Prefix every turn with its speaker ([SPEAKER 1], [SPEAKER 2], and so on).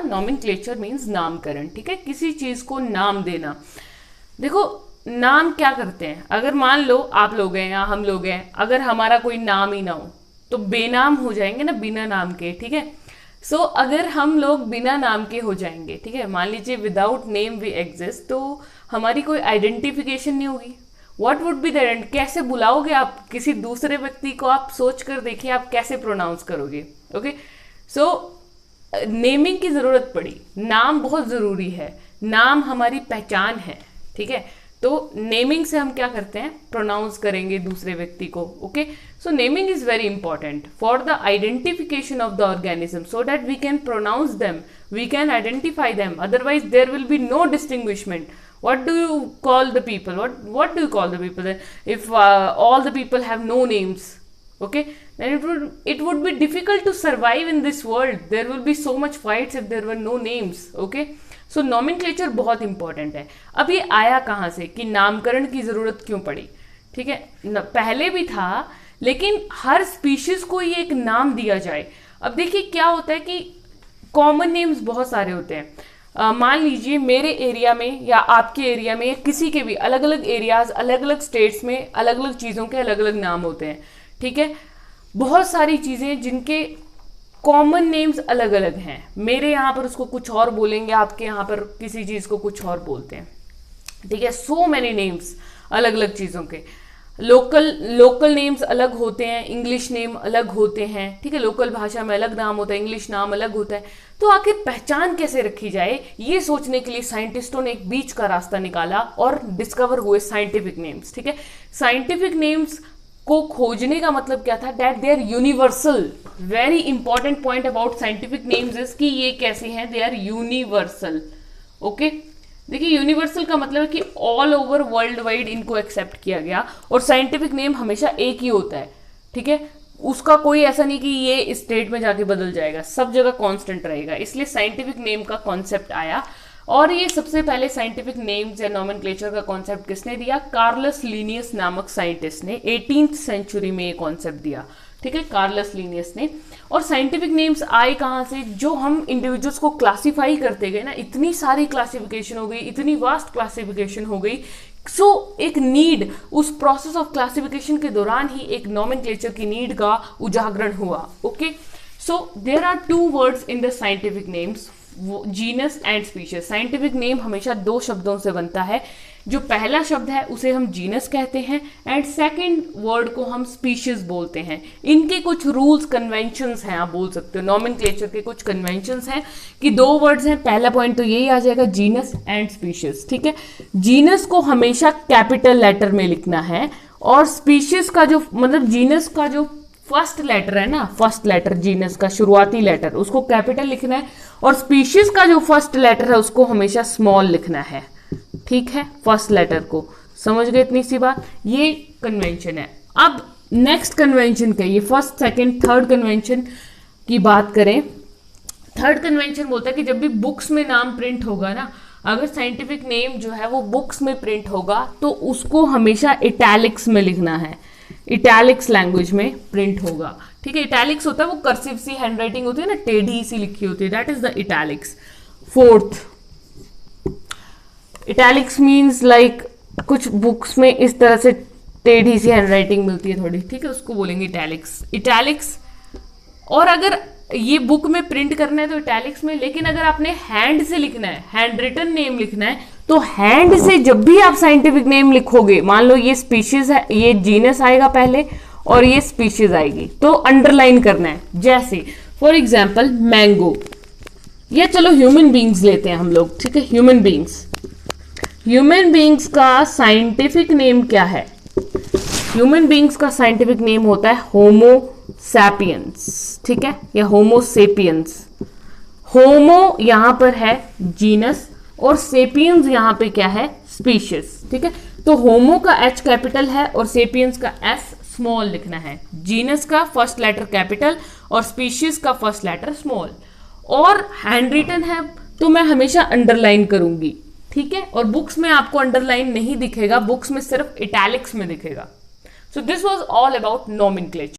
[SPEAKER 1] Nomenclature means नामकरण, ठीक है, किसी चीज को नाम देना। देखो नाम क्या करते हैं, अगर मान लो आप लोग हैं या हम लोग हैं, अगर हमारा कोई नाम ही ना हो तो बेनाम हो जाएंगे ना, बिना नाम के, ठीक है। सो अगर हम लोग बिना नाम के हो जाएंगे, ठीक है, मान लीजिए विदाउट नेम वी एग्जिस्ट, तो हमारी कोई आइडेंटिफिकेशन नहीं होगी। व्हाट वुड बी द, कैसे बुलाओगे आप किसी दूसरे व्यक्ति को, आप सोच कर देखिए आप कैसे प्रोनाउंस करोगे। ओके, सो नेमिंग की जरूरत पड़ी, नाम बहुत जरूरी है, नाम हमारी पहचान है, ठीक है। तो नेमिंग से हम क्या करते हैं, प्रोनाउंस करेंगे दूसरे व्यक्ति को। Okay, so naming is very important for the identification of the organism, so that we can pronounce them, we can identify them, otherwise there will be no distinguishment. What do you call the people? What do you call the people then? If all the people have no names, okay, then it would be difficult to survive in this world. There will be so much fights if there were no names. Okay, so nomenclature बहुत important है. अब ये आया कहाँ से कि नामकरण की जरूरत क्यों पड़ी, ठीक है, पहले भी था, लेकिन हर स्पीशीज को ये एक नाम दिया जाए। अब देखिए क्या होता है कि कॉमन नेम्स बहुत सारे होते हैं। मान लीजिए मेरे एरिया में या आपके एरिया में या किसी के भी अलग अलग एरियाज, अलग अलग स्टेट्स में अलग अलग चीज़ों के अलग अलग नाम होते हैं, ठीक है। बहुत सारी चीज़ें जिनके कॉमन नेम्स अलग अलग हैं, मेरे यहाँ पर उसको कुछ और बोलेंगे, आपके यहाँ पर किसी चीज़ को कुछ और बोलते हैं, ठीक है। सो मैनी नेम्स अलग अलग चीज़ों के, लोकल नेम्स अलग होते हैं, इंग्लिश नेम अलग होते हैं, ठीक है, लोकल भाषा में अलग नाम होता है, इंग्लिश नाम अलग होता है। तो आखिर पहचान कैसे रखी जाए, ये सोचने के लिए साइंटिस्टों ने एक बीच का रास्ता निकाला और डिस्कवर हुए साइंटिफिक नेम्स, ठीक है। साइंटिफिक नेम्स को खोजने का मतलब क्या था, that they are universal. Very important point about scientific names is कि ये कैसे हैं, दे आर यूनिवर्सल। ओके, देखिए यूनिवर्सल का मतलब है कि ऑल ओवर वर्ल्ड वाइड इनको एक्सेप्ट किया गया, और साइंटिफिक नेम हमेशा एक ही होता है, ठीक है, उसका कोई ऐसा नहीं कि ये स्टेट में जाके बदल जाएगा, सब जगह कांस्टेंट रहेगा। इसलिए साइंटिफिक नेम का कॉन्सेप्ट आया, और ये सबसे पहले साइंटिफिक नेम्स या नॉमेनक्लेचर का कॉन्सेप्ट किसने दिया, कार्लस लीनियस नामक साइंटिस्ट ने 18th सेंचुरी में ये कॉन्सेप्ट दिया, ठीक है, कार्लस लीनियस ने। और साइंटिफिक नेम्स आए कहाँ से, जो हम इंडिविजुअल्स को क्लासीफाई करते गए ना, इतनी सारी क्लासिफिकेशन हो गई, इतनी वास्ट क्लासिफिकेशन हो गई, सो एक नीड, उस प्रोसेस ऑफ क्लासिफिकेशन के दौरान ही एक नॉमेनक्लेचर की नीड का उजागरण हुआ। Okay, so there are two words in the scientific names, genus and species. Scientific name हमेशा दो शब्दों से बनता है, जो पहला शब्द है उसे हम जीनस कहते हैं, एंड सेकंड वर्ड को हम स्पीशीज बोलते हैं। इनके कुछ रूल्स कन्वेंशंस हैं, आप बोल सकते हो, नॉमेनक्लेचर के कुछ कन्वेंशंस हैं कि दो वर्ड्स हैं, पहला पॉइंट तो यही आ जाएगा, जीनस एंड स्पीशीज, ठीक है। जीनस को हमेशा कैपिटल लेटर में लिखना है, और स्पीशीज का जो मतलब जीनस का जो फर्स्ट लेटर है ना, फर्स्ट लेटर जीनस का शुरुआती लेटर, उसको कैपिटल लिखना है, और स्पीशीज का जो फर्स्ट लेटर है उसको हमेशा स्मॉल लिखना है, ठीक है, फर्स्ट लेटर को। समझ गए इतनी सी बात, ये कन्वेंशन है। अब नेक्स्ट कन्वेंशन क्या है, ये फर्स्ट सेकंड थर्ड कन्वेंशन की बात करें। थर्ड कन्वेंशन बोलता है कि जब भी बुक्स में नाम प्रिंट होगा ना, अगर साइंटिफिक नेम जो है वो बुक्स में प्रिंट होगा तो उसको हमेशा इटैलिक्स में लिखना है, इटैलिक्स लैंग्वेज में प्रिंट होगा, ठीक है। इटैलिक्स होता है वो कर्सिव सी हैंडराइटिंग होती है ना, टेढ़ी सी लिखी होती है, that is the italics. Fourth, italics means like कुछ बुक्स में इस तरह से टेढ़ी सी हैंडराइटिंग मिलती है थोड़ी, ठीक है, उसको बोलेंगे इटैलिक्स। इटैलिक्स, और अगर ये बुक में प्रिंट करना है तो इटैलिक्स में, लेकिन अगर आपने हैंड से लिखना है, हैंड रिटन नेम लिखना है, तो हैंड से जब भी आप साइंटिफिक नेम लिखोगे, मान लो ये स्पीशीज है, ये जीनस आएगा पहले और ये स्पीशीज आएगी, तो अंडरलाइन करना है। जैसे फॉर एग्जाम्पल मैंगो, या चलो ह्यूमन बींग्स लेते हैं हम लोग, ठीक है, ह्यूमन बींग्स। ह्यूमन बींग्स का साइंटिफिक नेम क्या है, ह्यूमन बींग्स का साइंटिफिक नेम होता है होमो सैपियंस, ठीक है, या होमो सेपियंस। होमो यहां पर है जीनस और सेपियंस यहां पे क्या है, स्पीशीज, ठीक है। तो होमो का एच कैपिटल है और सेपियंस का एस स्मॉल लिखना है, जीनस का फर्स्ट लेटर कैपिटल और स्पीशीज का फर्स्ट लेटर स्मॉल। और हैंड रिटन है तो मैं हमेशा अंडरलाइन करूंगी, ठीक है, और बुक्स में आपको अंडरलाइन नहीं दिखेगा, बुक्स में सिर्फ इटैलिक्स में दिखेगा। So this was all about nomenclature.